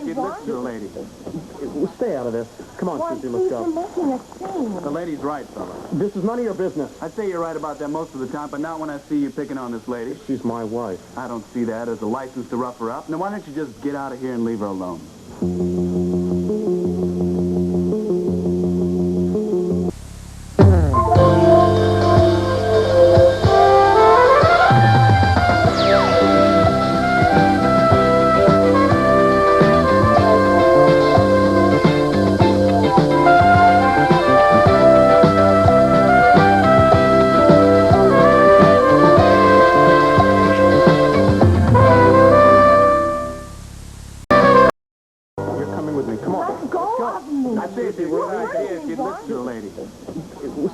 kid. Listen to the lady. Stay out of this. Come on, Why, Susie, let's go. You're making a scene. The lady's right, fella. This is none of your business. I'd say you're right about that most of the time, but not when I see you picking on this lady. She's my wife. I don't see that as a license to rough her up. Now, why don't you just get out of here and leave her alone?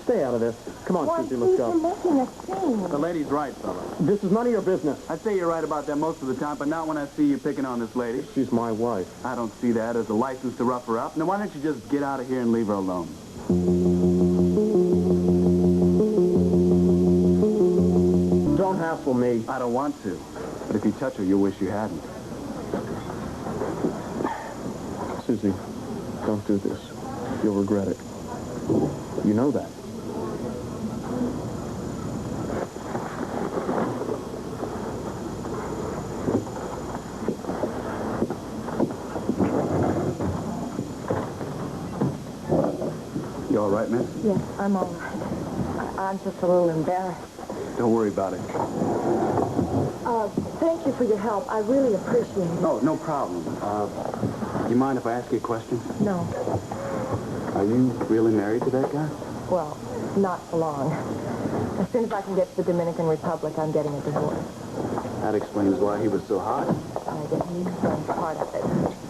Stay out of this. Come on, Susie, let's go. You're making a scene. The lady's right, fella. This is none of your business. I'd say you're right about that most of the time, but not when I see you picking on this lady. She's my wife. I don't see that as a license to rough her up. Now, why don't you just get out of here and leave her alone? Don't hassle me. I don't want to. But if you touch her, you'll wish you hadn't. Susie, don't do this. You'll regret it. You know that. You all right, miss? Yes, I'm all right. I'm just a little embarrassed. Don't worry about it. Thank you for your help. I really appreciate it. Oh, no problem. You mind if I ask you a question? No. Are you really married to that guy? Well, not for long. As soon as I can get to the Dominican Republic, I'm getting a divorce. That explains why he was so hot. I guess he explains part of it.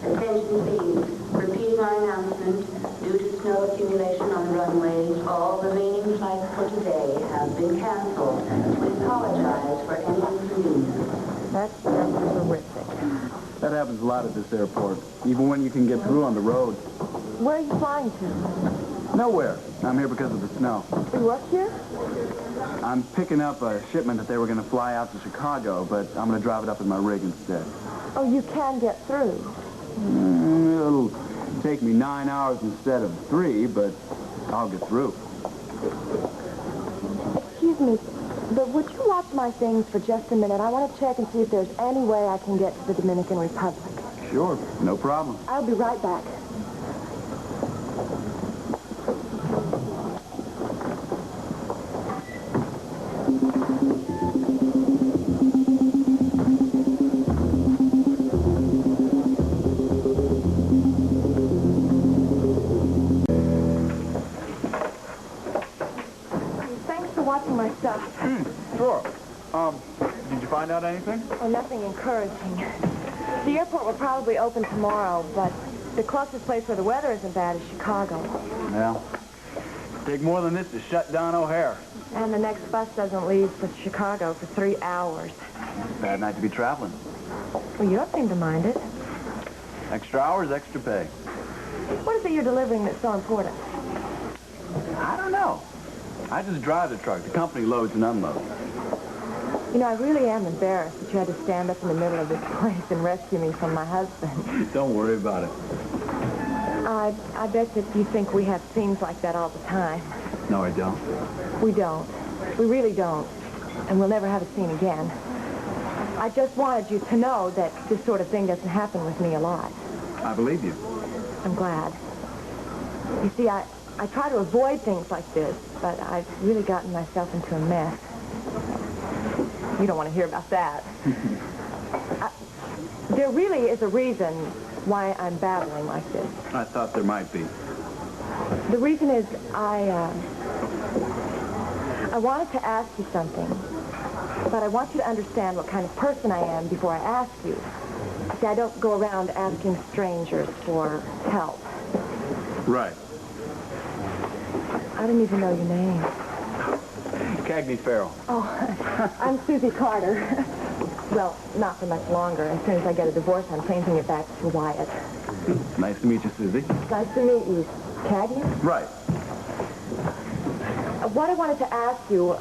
Attention please. Repeating our announcement, due to snow accumulation on the runways, all remaining flights for today have been canceled. We apologize for any inconvenience. That's just terrific. That happens a lot at this airport, even when you can get through on the road. Where are you flying to? Nowhere. I'm here because of the snow. You work here? I'm picking up a shipment that they were going to fly out to Chicago, but I'm going to drive it up in my rig instead. Oh, you can get through. It'll take me 9 hours instead of 3, but I'll get through. Excuse me, but would you watch my things for just a minute? I want to check and see if there's any way I can get to the Dominican Republic. Sure, no problem. I'll be right back. My stuff. Sure. Did you find out anything? Oh, nothing encouraging. The airport will probably open tomorrow, but the closest place where the weather isn't bad is Chicago. Yeah. Take more than this to shut down O'Hare. And the next bus doesn't leave for Chicago for 3 hours. Bad night to be traveling. Well, you don't seem to mind it. Extra hours, extra pay. What is it you're delivering that's so important? I don't know. I just drive the truck. The company loads and unloads. You know, I really am embarrassed that you had to stand up in the middle of this place and rescue me from my husband. Don't worry about it. I bet that you think we have scenes like that all the time. No, I don't. We don't. We really don't. And we'll never have a scene again. I just wanted you to know that this sort of thing doesn't happen with me a lot. I believe you. I'm glad. You see, I try to avoid things like this, but I've really gotten myself into a mess. You don't want to hear about that. There really is a reason why I'm babbling like this. I thought there might be. The reason is I wanted to ask you something, but I want you to understand what kind of person I am before I ask you. See, I don't go around asking strangers for help. Right. I didn't even know your name. Cagney Farrell. Oh, I'm Susie Carter. Well, not for much longer. As soon as I get a divorce, I'm changing it back to Wyatt. Nice to meet you, Susie. Nice to meet you. Cagney? Right. What I wanted to ask you...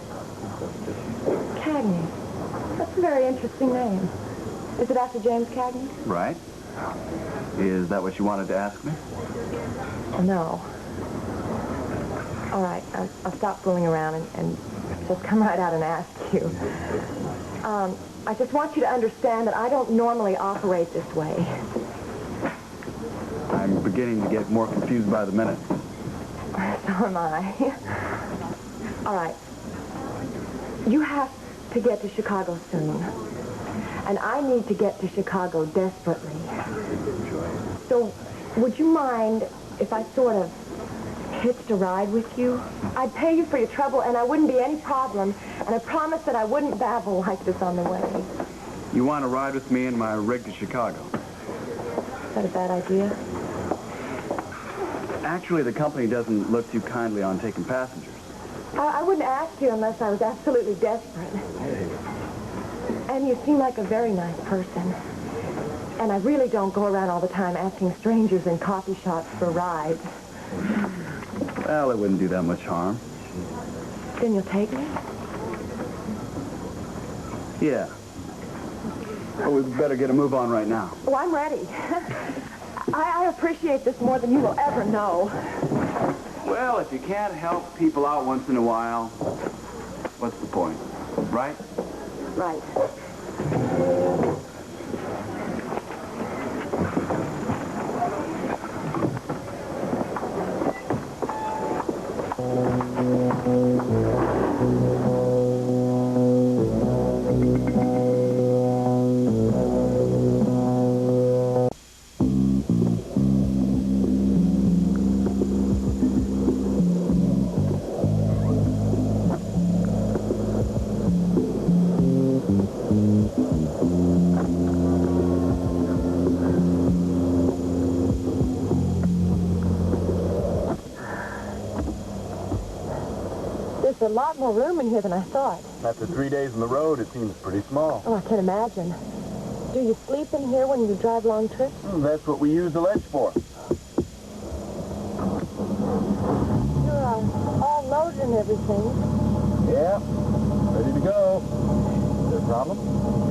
Cagney. That's a very interesting name. Is it after James Cagney? Right. Is that what you wanted to ask me? No. All right, I'll stop fooling around and just come right out and ask you. I just want you to understand that I don't normally operate this way. I'm beginning to get more confused by the minute. So am I. All right. You have to get to Chicago soon. And I need to get to Chicago desperately. So, would you mind if I sort of hitched a ride with you? I'd pay you for your trouble, and I wouldn't be any problem, and I promised that I wouldn't babble like this on the way. You want to ride with me in my rig to Chicago? Is that a bad idea? Actually, the company doesn't look too kindly on taking passengers. I wouldn't ask you unless I was absolutely desperate. Hey. And you seem like a very nice person. And I really don't go around all the time asking strangers in coffee shops for rides. Well, it wouldn't do that much harm. Then you'll take me? Yeah. Well, we better get a move on right now. Oh, I'm ready. I appreciate this more than you will ever know. Well, if you can't help people out once in a while, what's the point, right? Right. There's a lot more room in here than I thought. After 3 days on the road, it seems pretty small. Oh, I can imagine. Do you sleep in here when you drive long trips? That's what we use the ledge for. You're all loaded and everything. Yeah, ready to go. Is there a problem?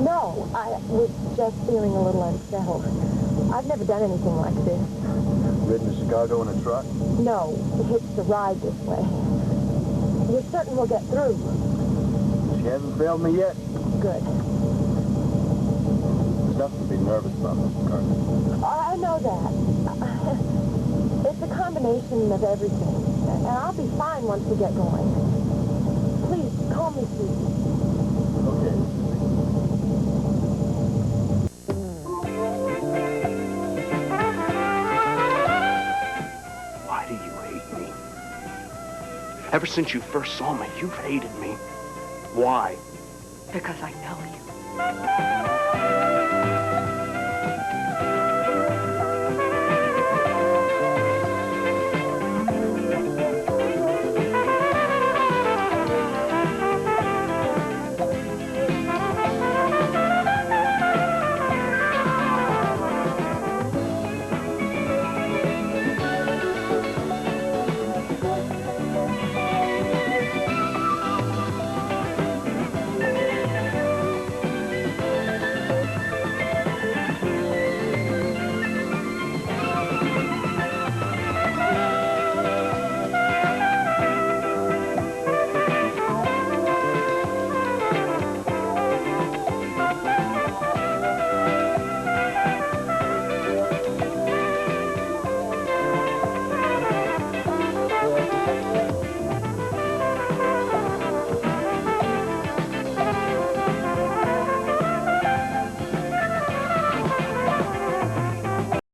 No, I was just feeling a little unsettled. I've never done anything like this. Ridden to Chicago in a truck? No, it's a ride this way. You're certain we'll get through. She hasn't failed me yet. Good. There's nothing to be nervous about, Mr. Carter. I know that. It's a combination of everything. And I'll be fine once we get going. Please, call me Susie. Okay. Why do you hate me? Ever since you first saw me, you've hated me. Why? Because I know you.